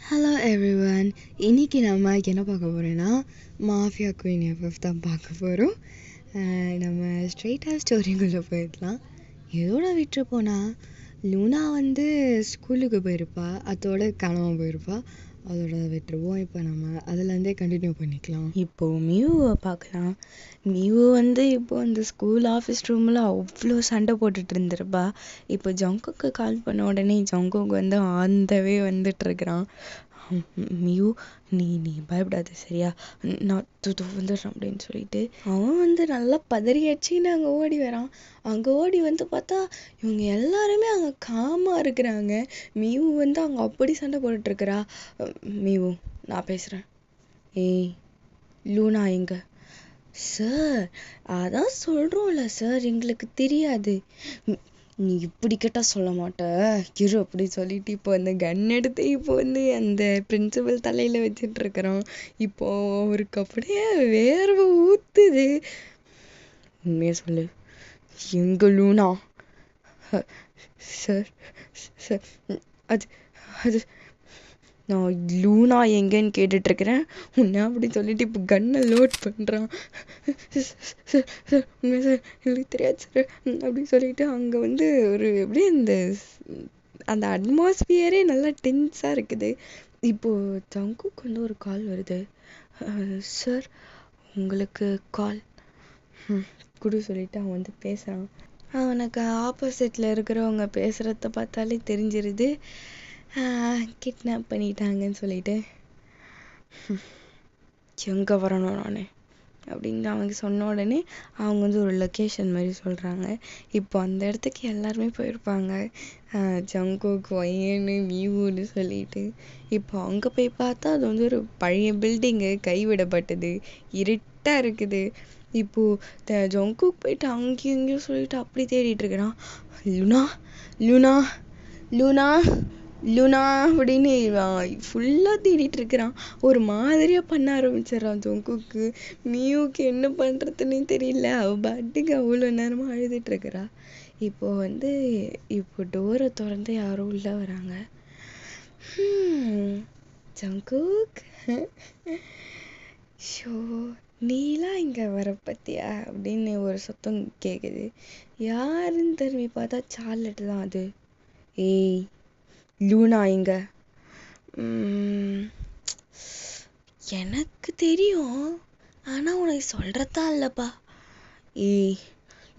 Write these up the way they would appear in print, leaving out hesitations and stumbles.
Hello everyone. இன்னைக்கு நம்ம என்ன பார்க்க போகிறோன்னா மாஃபியா குயின் எஃப்எஃப் தான் பார்க்க போகிறோம். நம்ம ஸ்ட்ரெயிட்டாக ஸ்டோரிக்குள்ளே போயிடலாம். எதோட விட்டுருப்போனா, லூனா ஸ்கூலுக்கு போயிருப்பா, அதோட காணாமல் போயிருப்பா. அதோட விட்டுருவோம். இப்போ நம்ம அதுலேருந்தே கண்டினியூ பண்ணிக்கலாம். இப்போது மியூவை பார்க்கலாம். மியூ இப்போ அந்த ஸ்கூல் ஆஃபீஸ் ரூமில் அவ்வளோ சண்டை போட்டுட்டு இருந்திருப்பா. இப்போ ஜங்குக்கு கால் பண்ண உடனே ஜங்குக்கு ஆந்தவே வந்துட்டுருக்கிறான். மியூ, நீ பயப்படாத சரியா, நான் வந்துடுறேன் அப்படின்னு சொல்லிட்டு அவன் நல்லா பதறியாச்சுன்னு அங்கே ஓடி வரான். அங்கே ஓடி பார்த்தா இவங்க எல்லாருமே அங்கே காமாக இருக்கிறாங்க. மியூ அங்கே அப்படி சண்டை போட்டுட்ருக்கிறா. மியூ, நான் பேசுகிறேன். ஏய் லூனா எங்க? சார், அதான் சொல்கிறோம்ல சார், எங்களுக்கு தெரியாது. நீ இப்படி கேட்டால் சொல்ல மாட்ட இரு அப்படி சொல்லிட்டு இப்போ அந்த கன் எடுத்து இப்போ அந்த பிரின்சிபல் தலையில் வச்சிட்ருக்குறான். இப்போ அவருக்கு அப்படியே வேர்வை ஊற்றுது. உண்மையை சொல்லு, எங்க லூனா? சார் சார், அது அது நான் லூனா எங்கன்னு கேட்டுட்ருக்கிறேன். உன்னை அப்படி சொல்லிட்டு இப்போ கன்னை லோட் பண்ணுறான். சார் உண்மையா சார், எங்களுக்கு தெரியாது சார் அப்படின்னு சொல்லிட்டு அங்கே ஒரு எப்படியே அந்த அட்மாஸ்பியரே நல்லா டென்ஸாக இருக்குது. இப்போது ஜங்குக்கு ஒரு கால் வருது. சார், உங்களுக்கு கால் குடு சொல்லிட்டு அவன் பேசுகிறான். அவனுக்கு ஆப்போசிட்டில் இருக்கிறவங்க பேசுகிறத பார்த்தாலே தெரிஞ்சிருது கிட்னாப் பண்ணிட்டாங்கன்னு சொல்லிட்டு. எங்கே வரணும் நான் அப்படின்னு அவங்க சொன்ன உடனே அவங்க ஒரு லொக்கேஷன் மாதிரி சொல்கிறாங்க. இப்போ அந்த இடத்துக்கு எல்லாருமே போயிருப்பாங்க, ஜங்குக், ஒயன்னு, மியூன்னு சொல்லிட்டு. இப்போ அங்கே போய் பார்த்தா அது ஒரு பழைய பில்டிங்கு, கைவிடப்பட்டது, இருட்டாக இருக்குது. இப்போது ஜங்குக் போயிட்டு அங்கேயும் இங்கேயும் சொல்லிட்டு அப்படி தேடிட்டு இருக்கிறான். லூனா லூனா லூனா லூனா அப்படின்னு ஃபுல்லாக தேடிட்டு இருக்கிறான். ஒரு மாதிரியாக பண்ண ஆரம்பிச்சிடறான் ஜங்குக்கு. மியூக்கு என்ன பண்ணுறதுன்னு தெரியல. அவள் பாட்டுக்கு அவ்வளோ நேரமாக அழுதுட்டு இருக்கிறா. இப்போ இப்போ டோரை திறந்து யாரோ உள்ள வராங்க. ஜங்குக், ஷோ நீலாம் இங்கே வர பத்தியா அப்படின்னு ஒரு சத்தம் கேட்குது. யாருன்னு திரும்பி பார்த்தா சார்லட் தான். அது, ஏய் லூனா எங்க? எனக்கு தெரியும், ஆனால் உனக்கு சொல்கிறதா இல்லைப்பா. ஏய்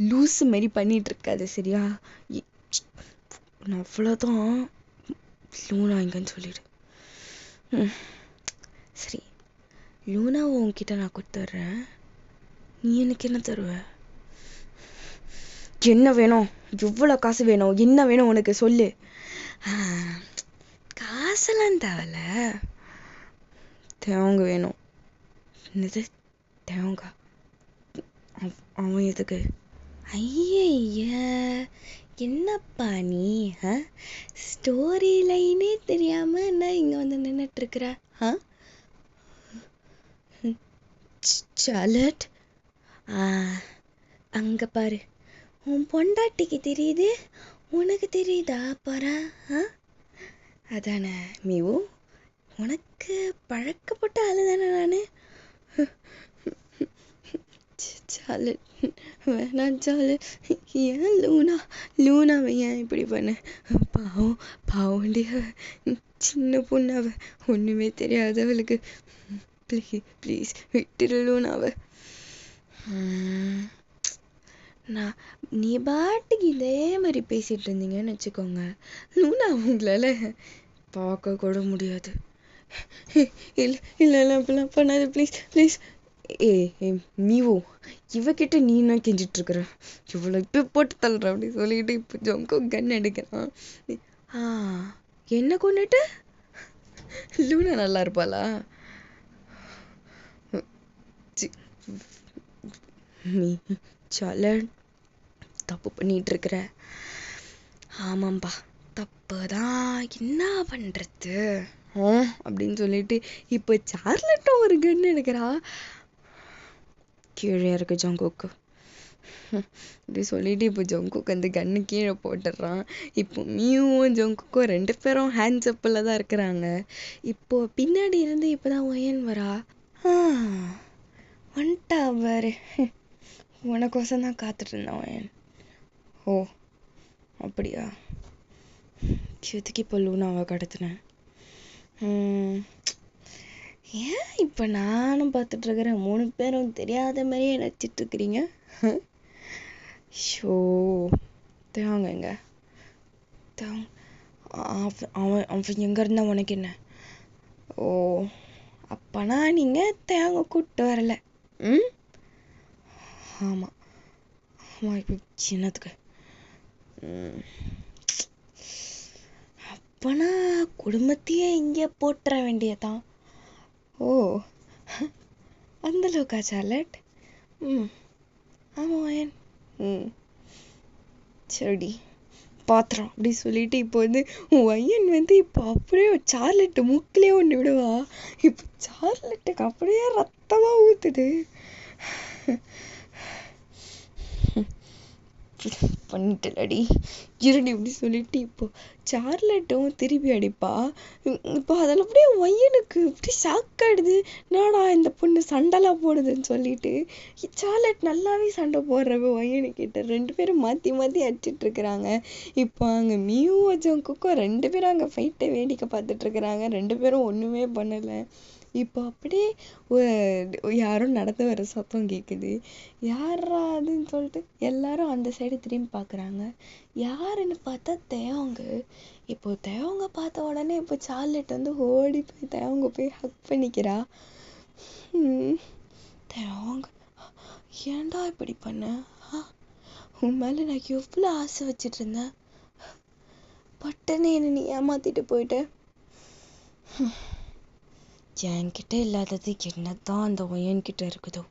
லூஸு மாரி பண்ணிகிட்டு இருக்காது சரியா? நான் அவ்வளோதான், லூனா எங்கன்னு சொல்லிடு. சரி, லூனாவை உன்கிட்ட நான் கொடுத்துட்றேன். நீ எனக்கு என்ன தருவ? என்ன வேணும்? எவ்வளோ காசு வேணும்? என்ன வேணும் உனக்கு சொல்லு. காசெல்லாம் தேவையில்ல, தேவங்க வேணும். என்னது தேவங்கா? அவன் எதுக்கு? ஐய, என்னப்பா நீ ஸ்டோரி லைனே தெரியாம என்ன இங்கே நின்றுட்டுருக்குற? சார்லட், அங்கே பாரு, உன் பொண்டாட்டிக்கு தெரியுது, உனக்கு தெரியுதா பாரு? அதானே மியூ, உனக்கு பழக்கப்பட்ட ஆளு தானே நான். சார்லட் வேணாம் சார்லட், ஏன் லூனாவை ஏன் இப்படி பண்ண? பாவண்டிய சின்ன பொண்ணு, அவ ஒன்றுமே தெரியாதவளுக்கு. ப்ளீஸ் விட்டுரு லூனாவை. நீ பாட்டுக்கு இதே மாதிரி பேசிட்டு இருந்தீங்கன்னு வச்சுக்கோங்க, லூனா உங்களால பார்க்க கூட முடியாது. இல்லை அப்படிலாம் பண்ணாது, ப்ளீஸ். ஏ மியூ, இவகிட்ட நீ என்ன கெஞ்சிட்டு இருக்கிற? இவ்வளோ இப்போ போட்டு தள்ளுற அப்படி சொல்லிட்டு இப்போ ஜங்கு கன் எடுக்கிறான். என்ன கொண்டுட்டு லூனா நல்லா இருப்பாளா? நீ சால தப்பு பண்ணிட்டு இருக்கிற. ஆமாம்பா, தப்பு தான், என்ன பண்ணுறது அப்படின்னு சொல்லிட்டு இப்போ சார்லட்டும் ஒரு கன் எடுக்கிறா. கீழே இருக்கு ஜங்குக்கு. இப்படி சொல்லிட்டு இப்போ ஜங்குக்கு அந்த கண்ணு கீழே போட்டுடுறான். இப்போ மியூவும் ஜங்குக்கும் 2 பேரும் ஹேண்ட்ஸ் அப்பில் தான் இருக்கிறாங்க. இப்போ பின்னாடி இருந்து இப்போதான் ஒயன் வரா. வந்துட்டா பாரு. உனக்கோசம் தான் காத்துட்டு இருந்தேன் ஒயன். ஓ அப்படியா? எதுக்கு இப்போ லூனாவை கடத்தினேன்? ஏன் இப்போ நானும் பார்த்துட்டு இருக்கிறேன், 3 பேரும் தெரியாத மாதிரியே நினச்சிட்டு இருக்கிறீங்க. ஷோ தேவாங்க எங்க? அவன் அவன் எங்க இருந்தா உனக்கு என்ன? ஓ அப்பனா நீங்க தேங்க கூப்பிட்டு வரல. ஆமா ஆமா. இப்போ சின்னத்துக்கு அப்பனா குடும்பத்தையே இங்கே போட்டுற வேண்டியதான். ஓ அந்த அளவுக்கா சார்லட்? ஆமா ஏன்? சரி பாத்திரம் அப்படி சொல்லிட்டு இப்போ வந்து ஒயன் வந்து இப்போ அப்படியே சார்லெட்டு மூக்கிலே ஒன்று விடுவா. இப்போ சார்லெட்டுக்கு அப்படியே ரத்தமா ஊத்துது. பண்ணிட்டலடி இருடி இப்படி சொல்லிட்டு இப்போ சார்லெட்டும் திருப்பி அடிப்பா. இப்போ அதில் அப்படியே ஒய்யனுக்கு இப்படி ஷாக் ஆயிடுது. என்னடா இந்த பொண்ணு சண்டைலாம் போடுதுன்னு சொல்லிட்டு சார்லெட் நல்லாவே சண்டை போடுறவ ஒய்யனுக்கிட்ட 2 பேரும் மாற்றி மாற்றி அடிச்சிட்டு இருக்கிறாங்க. இப்போ அங்கே மியூவும் ஜங்குக்கும் 2 பேரும் அங்கே ஃபைட்டை வேடிக்கை பார்த்துட்டு இருக்கிறாங்க. 2 பேரும் ஒன்றுமே பண்ணலை. இப்போ அப்படியே யாரும் நடந்து வர சத்தம் கேட்குது. யாரா அதுன்னு சொல்லிட்டு எல்லாரும் அந்த சைடு திரும்பி பார்க்குறாங்க. யாருன்னு பார்த்தா தேவங்க. இப்போ தேவங்க பார்த்த உடனே இப்போ சார்லெட் வந்து ஓடி போய் தேவங்க போய் ஹக் பண்ணிக்கிறா. தேவங்க ஏன்டா இப்படி பண்ண? உன் மேலே நான் எவ்வளோ ஆசை வச்சிட்டு இருந்தேன், பட்டனே என்ன நீ ஏமாத்திட்டு போயிட்ட. என்கிட்ட இல்லாதது என்னதான் அந்த ஒயன்கிட்ட இருக்குதோ.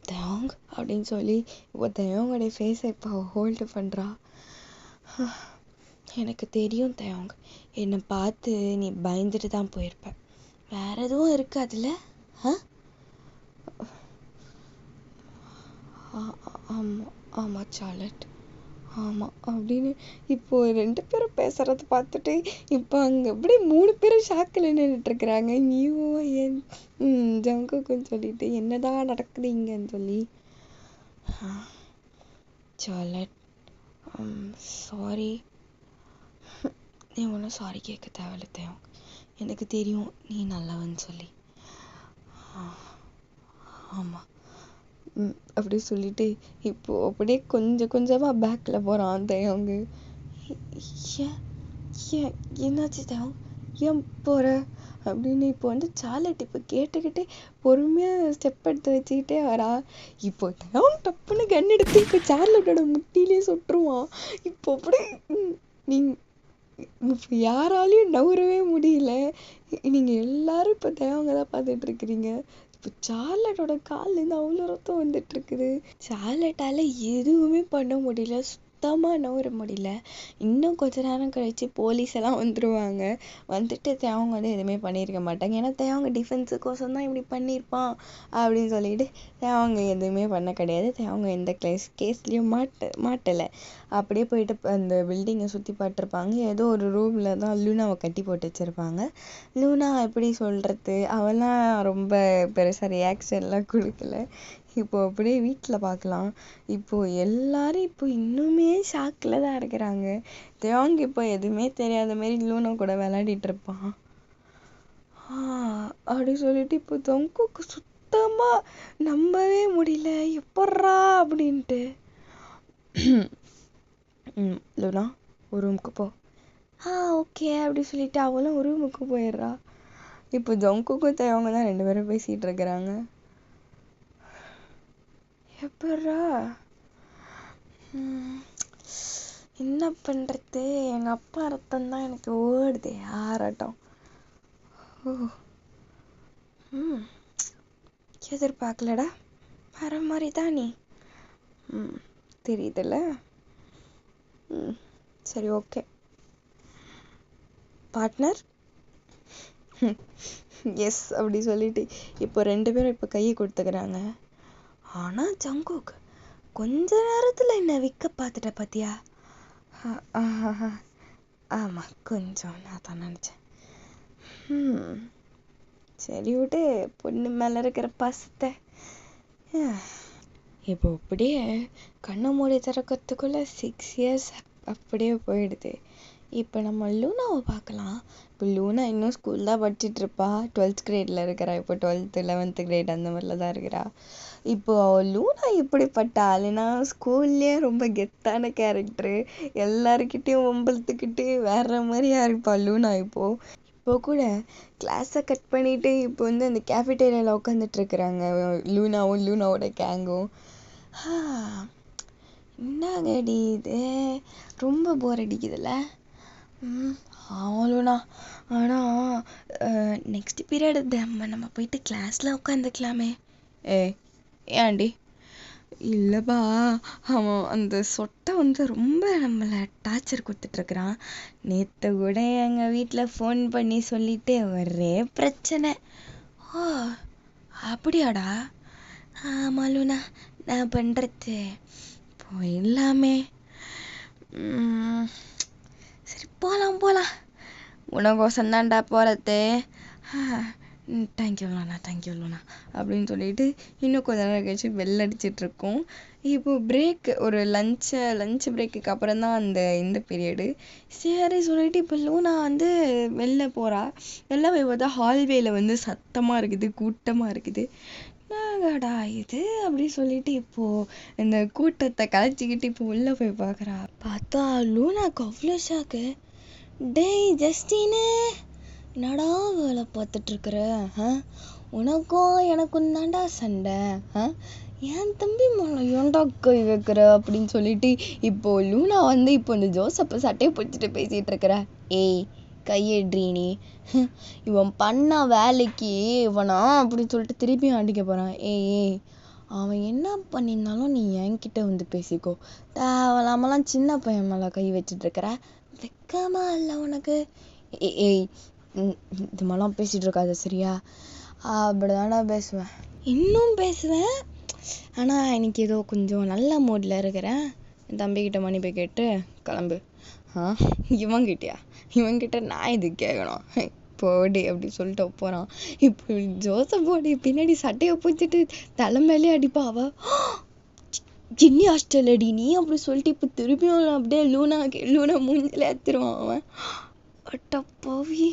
தேவங்க அப்படின்னு சொல்லி இப்போ தேவங்களுடைய ஃபேஸை இப்போ ஹோல்டு பண்ணுறா. எனக்கு தெரியும் தேவங்க, என்னை பார்த்து நீ பயந்துட்டு தான் போயிருப்ப, வேற எதுவும் இருக்கு அதில்? ஆமாம் ஆமாம் சார்லட் ஆமாம் அப்படின்னு இப்போ 2 பேரும் பேசுறத பார்த்துட்டு இப்போ அங்கே அப்படியே 3 பேரும் ஷாக்கில் நின்றுட்டு இருக்கிறாங்க. நீயும் என் ஜங்குக்குன்னு சொல்லிட்டு என்னதான் நடக்குது இங்கன்னு சொல்லி. சார்லட் சாரி. நீ ஒன்றும் சாரி கேட்க தேவையில்ல தேவம், எனக்கு தெரியும் நீ நல்லவன்னு சொல்லி. ஆமாம் அப்படி சொல்லிட்டு இப்போ அப்படியே கொஞ்சம் கொஞ்சமாக பேக்கில் போகிறான் தேவங்க. ஏன் என்னாச்சு தேவம், ஏன் போகிற அப்படின்னு இப்போ வந்து சார்லட் இப்போ கேட்டுக்கிட்டே பொறுமையாக ஸ்டெப் எடுத்து வச்சுக்கிட்டே வரா. இப்போ தேவம் டப்புன்னு கன் எடுத்து இப்போ சார்லட்டோட முட்டிலே சுட்டுருவான். இப்போ அப்படியே இப்போ யாராலையும் நகரவே முடியல. நீங்கள் எல்லாரும் இப்போ தேவங்க தான் பார்த்துட்டு இருக்கிறீங்க. இப்போ சார்லட்டோட கால்லேருந்து அவ்வளோ ரத்தம் வந்துட்டு இருக்குது. சார்லட்டால எதுவுமே பண்ண முடியல, சுத்தமாக நகர முடியல. இன்னும் கொஞ்ச நேரம் கழிச்சு போலீஸ் எல்லாம் வந்துடுவாங்க. வந்துட்டு தேவங்க வந்து எதுவுமே பண்ணியிருக்க மாட்டாங்க. ஏன்னா தேவங்க டிஃபென்ஸுக்கோசம் தான் இப்படி பண்ணியிருப்பான் அப்படின்னு சொல்லிட்டு தேவங்க எதுவுமே பண்ண கிடையாது. தேவங்க எந்த கேஸ்லேயும் மாட்டலை. அப்படியே போயிட்டு அந்த பில்டிங்கை சுற்றி பார்த்துருப்பாங்க. ஏதோ ஒரு ரூமில் தான் லூனாவை கட்டி போட்டு வச்சுருப்பாங்க. லூனா எப்படி சொல்கிறது, அவெல்லாம் ரொம்ப பெருசாக ரியாக்ஷன்லாம் கொடுக்கல. இப்போ அப்படியே வீட்டில் பார்க்கலாம். இப்போ எல்லாரும் இப்போ இன்னுமே ஷாக்கில் தான் இருக்கிறாங்க. தேவங்க இப்போ எதுவுமே தெரியாத மாதிரி லூனா கூட விளையாடிட்டு இருப்பான். அப்படி சொல்லிட்டு இப்போ ஜங்குக்கு சுத்தமாக நம்பவே முடியல, எப்பட்றா அப்படின்ட்டு. லூனா ஒரு ரூமுக்கு போ. ஓகே அப்படி சொல்லிட்டு அவளும் ஒரு ரூமுக்கு போயிடுறா. இப்போ ஜங்குக்கும் தேவங்க தான் 2 பேரும் பேசிகிட்டு இருக்கிறாங்க. எப்பட்றா என்ன பண்ணுறது, எங்கள் அப்பா ரத்தம் தான் எனக்கு ஓடுது ஆராட்டம். எதிர்பார்க்கலடா, வர மாதிரி தான் நீ. தெரியுதுல்ல. சரி ஓகே பார்ட்னர். எஸ் அப்படி சொல்லிட்டு இப்போ 2 பேரும் இப்போ கையை கொடுத்துக்கிறாங்க. ஆனா ஜங்குக் கொஞ்ச நேரத்துல என்ன விக்க பார்த்துட்ட பாத்தியா? ஆமா, கொஞ்சம் நான் தான் நினைச்சேன். சரி விடு, பொண்ணு மேல இருக்கிற பாசத்தை. இப்போ அப்படியே கண்ணை மூடி திறக்கிறதுக்குள்ள 6 years அப்படியே போயிடுது. இப்போ நம்ம லூனாவை பார்க்கலாம். இப்போ லூனா இன்னும் ஸ்கூல் தான் படிச்சுட்டு இருப்பா. 12th கிரேட்ல இருக்கிறா. இப்போ 12th 11th கிரேட் அந்த மாதிரில தான் இருக்கிறா. இப்போ லூனா இப்படிப்பட்ட ஆளுனா ஸ்கூல்லேயே ரொம்ப கெத்தான கேரக்டரு, எல்லாருக்கிட்டையும் வம்பிழுத்துக்கிட்டு வேற மாதிரியா இருப்பா லூனா. இப்போ கூட கிளாஸை கட் பண்ணிட்டு இப்போ வந்து அந்த கேஃபிடேரியாவில் உட்காந்துட்டு இருக்கிறாங்க லூனாவும் லூனாவோட கேங்கும். என்னங்கடி இது, ரொம்ப போர் அடிக்குதுல்ல? ஆமாம். ஆனால் நெக்ஸ்ட் பீரியட் நம்ம போயிட்டு கிளாஸில் உட்காந்துக்கலாமே. ஏன்டி? இல்லைப்பா, அவன் அந்த சொட்டை வந்து ரொம்ப நம்மளை டார்ச்சர் கொடுத்துட்ருக்குறான். நேற்று கூட எங்கள் வீட்டில் ஃபோன் பண்ணி சொல்லிட்டு ஒரே பிரச்சனை. ஓ அப்படியாடா? ஆமாம் லூனா, நான் பண்ணுறது போயிடலாமே. சரி போகலாம். உனக்கோசம் தான்டா போகிறது. தேங்க்யூ லூனா அப்படின்னு சொல்லிட்டு இன்னும் கொஞ்ச நேரம் கழிச்சு பெல் அடிச்சிட்ருக்கோம். இப்போ பிரேக், ஒரு லஞ்ச் பிரேக்குக்கு அப்புறம் தான் இந்த பீரியடு. சரி சொல்லிட்டு இப்போ லூனா வந்து வெளில போகிறா. வெளில போய் பார்த்தா ஹால்வேல வந்து சத்தமாக இருக்குது, கூட்டமாக இருக்குது. என்னடா இது அப்படி சொல்லிட்டு இப்போ இந்த கூட்டத்தை கலைச்சிக்கிட்டு இப்போ உள்ளே போய் பார்க்குறா. பார்த்தா லூனாக்கு அவ்வளோ ஷாக்கு. டேய் ஜஸ்டினு, என்னடா வேலை பார்த்துட்ருக்குற? உனக்கும் எனக்கும் தாண்டா சண்டை. ஏன் தம்பி மேலே ஏன்டா கை வைக்கிற அப்படின்னு சொல்லிட்டு இப்போ லூனா வந்து இப்போ இந்த ஜோசப்பை சட்டையை பிடிச்சிட்டு பேசிகிட்டு இருக்கிற. ஏய் கையெட்ரீனி, இவன் பண்ண வேலைக்கு இவனா அப்படின்னு சொல்லிட்டு திருப்பியும் அடிக்க போகிறான். ஏய் அவன் என்ன பண்ணியிருந்தாலும் நீ என்கிட்ட வந்து பேசிக்கோ. தேவையில்லாமலாம் சின்ன பையன் மேலே கை வச்சிட்ருக்கிற, வெக்கமா இல்லை உனக்கு? ஏய் இது மாதிரிலாம் பேசிகிட்டு இருக்காது சரியா? அப்படிதான்டா பேசுவேன், இன்னும் பேசுவேன். ஆனால் இன்னைக்கு ஏதோ கொஞ்சம் நல்ல மூடில் இருக்கிறேன். என் தம்பிக்கிட்ட மன்னிப்பு கேட்டு கிளம்பு. இவன்கிட்ட நான் இது கேட்கணும்? போடி அப்படி சொல்லிட்டு போகிறான். இப்போ ஜோசப்போடி பின்னாடி சட்டையை பிடிச்சிட்டு தலைமையிலே அடிப்பா. அவ ஜின்னி ஹாஸ்டல் அடி நீ அப்படி சொல்லிட்டு இப்போ திருப்பியும் அப்படியே லூனா மூஞ்சில ஏற்றுருவான் அவன். அட்டப்பாவி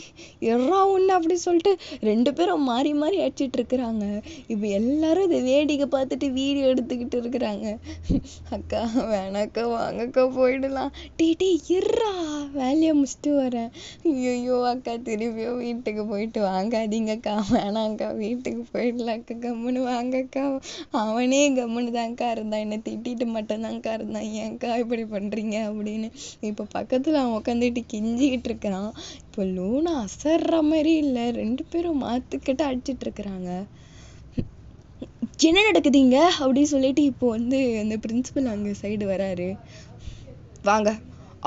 எறா ஒன்று அப்படி சொல்லிட்டு 2 பேரும் மாறி அடிச்சிட்டு இருக்கிறாங்க. இப்போ எல்லாரும் இதை வேடிக்கை பார்த்துட்டு வீடியோ எடுத்துக்கிட்டு இருக்கிறாங்க. அக்கா வேணாக்கா, வாங்கக்கா போயிடலாம். டீ இருறா, வேலையை முடிச்சுட்டு வரேன். ஐயோ அக்கா, திரும்பியும் வீட்டுக்கு போயிட்டு வாங்காதீங்கக்கா, வேணாங்க்கா, வீட்டுக்கு போயிடலாம் அக்கா, கம்முன்னு வாங்கக்கா. அவனே கம்முன்னு தான்க்கா இருந்தான், என்னை திட்டிட்டு மட்டும்தான்க்கா இருந்தான், ஏன்க்கா இப்படி பண்ணுறீங்க அப்படின்னு. இப்போ பக்கத்தில் அவன் உட்காந்துட்டு கெஞ்சிக்கிட்டு இருக்கிறான். இப்போ லூனா அசர்ற மாதிரி இல்லை, 2 பேரும் மாத்துக்கிட்ட அடிச்சிட்டு இருக்கிறாங்க. என்ன நடக்குதுங்க அப்படின்னு சொல்லிட்டு இப்போ வந்து அந்த பிரின்சிபல் அங்கே சைடு வராரு. வாங்க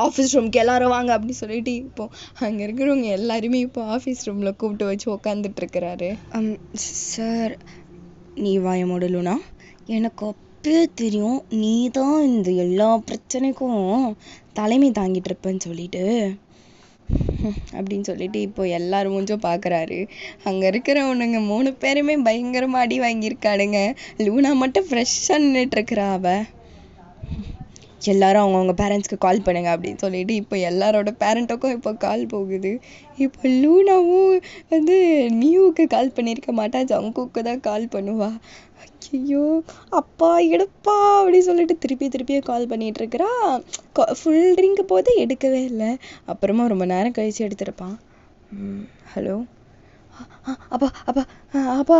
ஆஃபீஸ் ரூம்க்கு எல்லாரும் வாங்க அப்படின்னு சொல்லிட்டு இப்போ அங்கே இருக்கிறவங்க எல்லாருமே இப்போ ஆஃபீஸ் ரூமில் கூப்பிட்டு வச்சு உக்காந்துட்டு இருக்கிறாரு. சார், நீ வாய மூடலுனா, எனக்கு அப்பயே தெரியும் நீ தான் இந்த எல்லா பிரச்சனைக்கும் தலைமை தாங்கிட்டு இருப்பேன்னு சொல்லிட்டு அப்படின்னு சொல்லிட்டு இப்போ எல்லாரும் மூஞ்சும் பார்க்குறாரு. அங்கே இருக்கிறவனுங்க 3 பேருமே பயங்கரமாக அடி வாங்கியிருக்கானுங்க. லூனா மட்டும் ஃப்ரெஷ்ஷாக நின்றுட்டு இருக்கிறா. எல்லாரும் அவங்கவுங்க பேரண்ட்ஸ்க்கு கால் பண்ணுங்க அப்படின்னு சொல்லிட்டு இப்போ எல்லாரோட பேரண்ட்டுக்கும் இப்போ கால் போகுது. இப்போ லூனாவும் வந்து மியூவுக்கு கால் பண்ணியிருக்க மாட்டா, ஜங்குக்கு தான் கால் பண்ணுவா. ஐயோ அப்பா எடுப்பா அப்படின்னு சொல்லிட்டு திருப்பியே கால் பண்ணிட்டு இருக்கிறா. ஃபுல் ரிங்கு போது எடுக்கவே இல்லை. அப்புறமா ரொம்ப நேரம் கழிச்சு எடுத்திருப்பான். ஹலோ அப்பா அப்பா அப்பா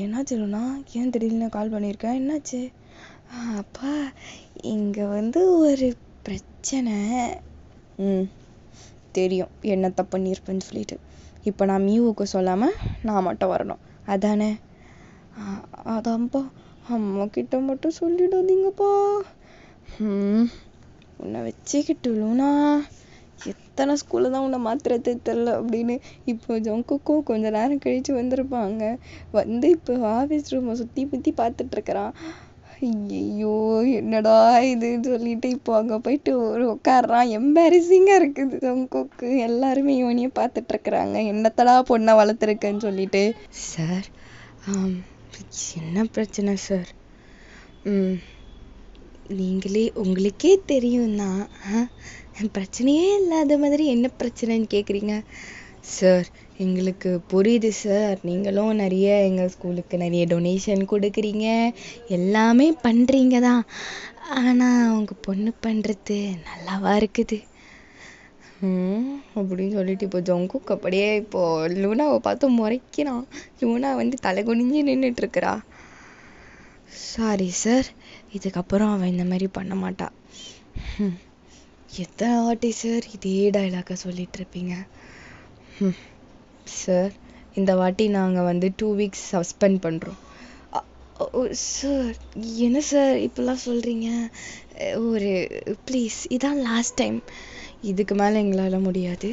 என்னாச்சு லூனா, ஏன் திடீர்னு கால் பண்ணியிருக்கேன், என்னாச்சு? அப்பா இங்கே வந்து ஒரு பிரச்சனை. தெரியும் என்ன தப்பு பண்ணியிருப்பேன்னு சொல்லிட்டு. இப்போ நான் மியூவுக்கு சொல்லாமல் நான் மட்டும் வரணும் அதானே? அதான்ப்பா, அம்மா கிட்ட மட்டும் சொல்லிடாதீங்கப்பா. உன்னை வச்சுக்கிட்டு லூனா எத்தனை ஸ்கூலில் தான் உன்னை மாத்துறது தெரில அப்படின்னு. இப்போ ஜங்குக்கும் கொஞ்ச நேரம் கழிச்சு வந்திருப்பாங்க. வந்து இப்போ ஆஃபீஸ் ரூமை சுற்றி பற்றி பார்த்துட்ருக்குறான். ஐயோ என்னடா இதுன்னு சொல்லிட்டு இப்போ அங்கே போயிட்டு ஒரு உட்காடுறான். எம்பாரசிங்காக இருக்குது ஜங்குக்கு. எல்லாருமே இவனையே பார்த்துட்ருக்குறாங்க, என்னத்தடா பொண்ணை வளர்த்துருக்கேன்னு சொல்லிட்டு. சார், என்ன பிரச்சனை சார்? நீங்களே உங்களுக்கே தெரியும்னா பிரச்சனையே இல்லாத மாதிரி என்ன பிரச்சனைன்னு கேட்குறீங்க. சார், எங்களுக்கு புரியுது சார், நீங்களும் நிறைய எங்கள் ஸ்கூலுக்கு நிறைய டொனேஷன் கொடுக்குறீங்க, எல்லாமே பண்ணுறீங்க தான். ஆனால் உங்கள் பொண்ணு பண்ணுறது நல்லாவா இருக்குது அப்படின்னு சொல்லிட்டு இப்போ ஜங்குக்கு அப்படியே இப்போ லூனாவை பார்த்து முறைக்கிறான். லூனா வந்து தலை குனிஞ்சு நின்றுட்டு இருக்கிறா. சாரி சார், இதுக்கப்புறம் அவன் இந்த மாதிரி பண்ண மாட்டா. எத்தனை வாட்டி சார் இதே டைலாக சொல்லிட்டு இருப்பீங்க? சார், இந்த வாட்டி நாங்கள் வந்து 2 weeks சஸ்பெண்ட் பண்ணுறோம். சார், என்ன சார் இப்படிலாம் சொல்கிறீங்க? ஒரு ப்ளீஸ், இதான் லாஸ்ட் டைம். இதுக்கு மேலே எங்களால் முடியாது.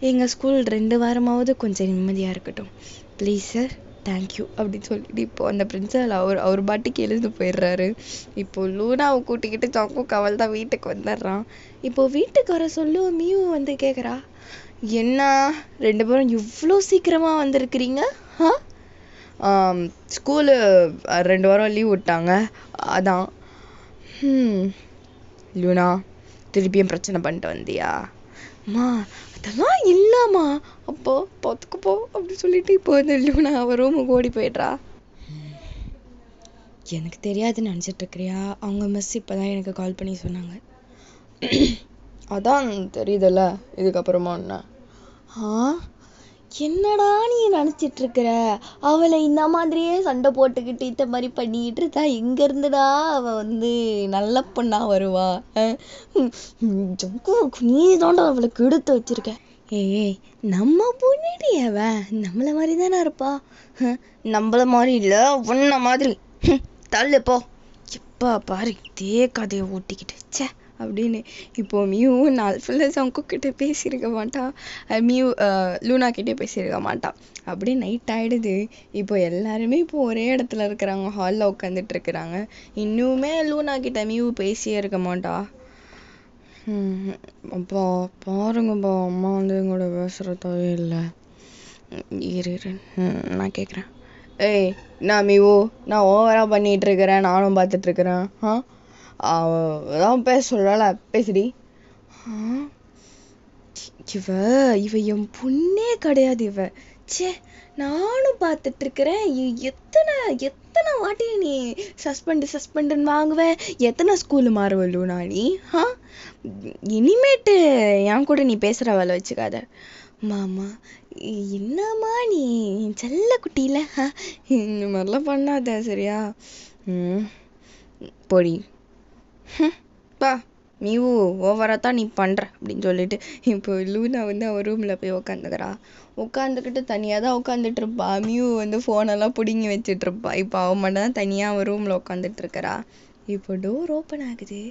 எங்கள் ஸ்கூல் 2 வாரமாவது கொஞ்சம் நிம்மதியாக இருக்கட்டும் ப்ளீஸ் சார், தேங்க்யூ அப்படின்னு சொல்லிட்டு இப்போ அந்த பிரின்சிபல் அவர் பாட்டுக்கு எழுந்து போயிடுறாரு. இப்போ லூனாவை கூட்டிக்கிட்டு ஜங்கு கவல் தான் வீட்டுக்கு வந்துடுறான். இப்போ வீட்டுக்கு வர சொல்லு மியூ வந்து கேட்குறா, என்ன 2 பேரும் இவ்வளோ சீக்கிரமாக வந்திருக்கிறீங்க? ஸ்கூலு 2 வாரம் லீவ் விட்டாங்க, அதான். லூனா, திருப்பியும் பிரச்சனை பண்ணிட்டு வந்தியா? அம்மா அதெல்லாம் இல்லைம்மா. அப்போ பார்த்துக்கு போ அப்படின்னு சொல்லிட்டு இப்போ வந்து லூனா அவன் ரூமுக்கு ஓடி போயிடுறா. எனக்கு தெரியாதுன்னு நினச்சிட்டு இருக்கிறியா? அவங்க மிஸ் இப்போ தான் எனக்கு கால் பண்ணி சொன்னாங்க. அதான் தெரியுதுல்ல, இதுக்கப்புறமா என்ன? என்னடா நீ நினச்சிட்டு இருக்கிற? அவளை இந்த மாதிரியே சண்டை போட்டுக்கிட்டு இந்த மாதிரி பண்ணிக்கிட்டு இருக்கா. எங்க இருந்துடா அவ வந்து நல்ல பொண்ணா வருவா? நீ தாண்டா அவளை கெடுத்து வச்சிருக்க. ஏய், நம்ம பொண்ணுடி, அவன் நம்மள மாதிரி தானே இருப்பா. நம்மள மாதிரி இல்லை, உன்ன மாதிரி. தள்ளு போ. எப்பா பாரு இதே கதையை ஊட்டிக்கிட்டு சே அப்படின்னு. இப்போ மியூ நாள் ஃபுல்லாக ஜங்கு கிட்ட பேசியிருக்க மாட்டான், லூனா கிட்டே பேசியிருக்க மாட்டான். அப்படியே நைட் ஆகிடுது. இப்போ எல்லாருமே இப்போ ஒரே இடத்துல இருக்கிறாங்க, ஹாலில் உட்காந்துட்டு இருக்கிறாங்க. இன்னுமே லூனா கிட்ட மியூ பேசியே இருக்க மாட்டா. அப்பா பாருங்கப்பா, அம்மா வந்து எங்களோட பேசுகிறதாவே இல்லை. இரு நான் கேட்குறேன். ஏய், நான் மியூ, நான் ஓவராக பண்ணிகிட்டு இருக்கிறேன், நானும் பார்த்துட்ருக்குறேன். அதான் பேச சொல்லல, பேசுடி. இவ என் பொண்ணே கிடையாது இவ. சே, நானும் பார்த்துட்டு இருக்கிறேன். எத்தனை வாட்டி நீ சஸ்பெண்டுன்னு வாங்குவேன்? எத்தனை ஸ்கூலு மாறுவல்லூனா நீ? இனிமேட்டு என் கூட நீ பேசுகிற வேலை வச்சுக்காத. மாமா என்னம்மா நீ செல்ல குட்டியில இந்த மாதிரிலாம் பண்ணாத சரியா? பொடி பா, நீவு ஓவராக தான் நீ பண்ணுற அப்படின்னு சொல்லிட்டு இப்போ லூனா வந்து அவள் ரூமில் போய் உட்காந்துக்கிட்டு தனியாக தான் உட்காந்துட்ருப்பா. மியூ வந்து ஃபோனெல்லாம் பிடுங்கி வச்சிட்ருப்பா. இப்போ அவன் மட்டும் தான் தனியாக அவள் ரூமில் உட்காந்துட்ருக்கிறா. இப்போ டோர் ஓப்பன் ஆகுது.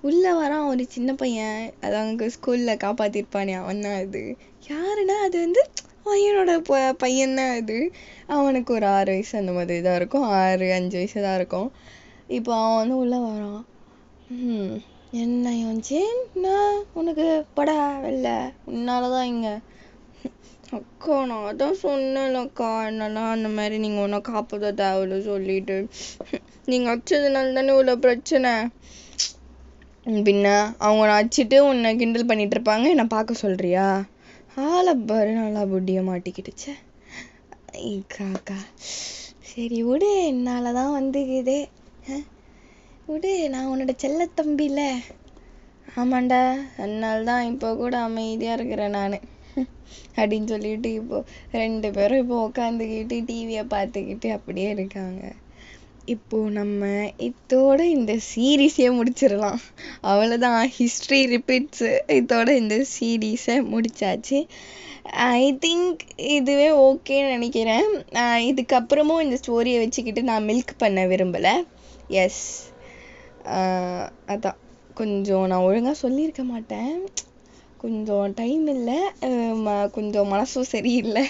உள்ளே வரான் ஒரு சின்ன பையன். அது அங்கே ஸ்கூலில் காப்பாற்றிருப்பானே, அவன் தான். அது யாருன்னா அது வந்து பையனோட பையன்தான் அது. அவனுக்கு ஒரு 6 வயசு அந்த மாதிரி தான் இருக்கும், 6-5 வயசு தான் இருக்கும். இப்போ அவன் வந்து உள்ளே வரான். என்ன யோசிச்சேன்னா, உனக்கு படா வெளில, உன்னால தான் இங்கே. அக்கா நான் அதான் சொன்னேன்லக்கா, என்னெல்லாம் அந்த மாதிரி நீங்கள் ஒன்றும் காப்பாற்ற தேவையில்ல சொல்லிட்டு, நீங்கள் அடிச்சதுனால தானே இவ்வளோ பிரச்சனை. பின்ன அவங்க அடிச்சுட்டு உன்னை கிண்டல் பண்ணிட்டு இருப்பாங்க, என்னை பார்க்க சொல்கிறியா? ஆளை பாரு, நல்லா புட்டியை மாட்டிக்கிடுச்சே. காக்கா சரி விடு, என்னால தான் வந்துக்குதே விடு, நான் உன்னோட செல்ல தம்பில. ஆமாண்டா, அதனால தான் இப்போ கூட அமைதியாக இருக்கிறேன் நான் அப்படின்னு சொல்லிட்டு இப்போ 2 பேரும் இப்போ உட்காந்துக்கிட்டு டிவியை பார்த்துக்கிட்டு அப்படியே இருக்காங்க. இப்போ நம்ம இதோட இந்த சீரீஸே முடிச்சிடலாம். அவ்வளோதான், ஹிஸ்ட்ரி ரிப்பீட்ஸு. இதோட இந்த சீரீஸை முடிச்சாச்சு. ஐ திங்க் இதுவே ஓகேன்னு நினைக்கிறேன். இதுக்கப்புறமும் இந்த ஸ்டோரியை வச்சுக்கிட்டு நான் மில்க் பண்ண விரும்பலை. அதான் கொஞ்சம் நான் ஒழுங்காக சொல்லியிருக்க மாட்டேன். கொஞ்சம் டைம் இல்லை, கொஞ்சம் மனசும் சரியில்லை.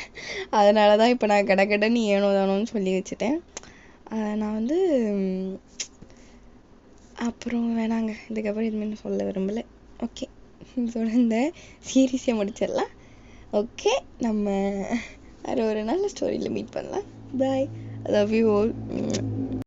அதனால தான் இப்போ நான் கடகடன்னு ஏனோ தானோன்னு சொல்லி வச்சுட்டேன். நான் வந்து அப்புறம் வேணாங்க, இதுக்கப்புறம் எதுவுமே சொல்ல விரும்பலை. ஓகே, இதோட இந்த சீரீஸை முடிச்சிடலாம். ஓகே, நம்ம வேறு ஒரு நல்ல ஸ்டோரியில் மீட் பண்ணலாம். பாய், லவ் யூ ஆல்.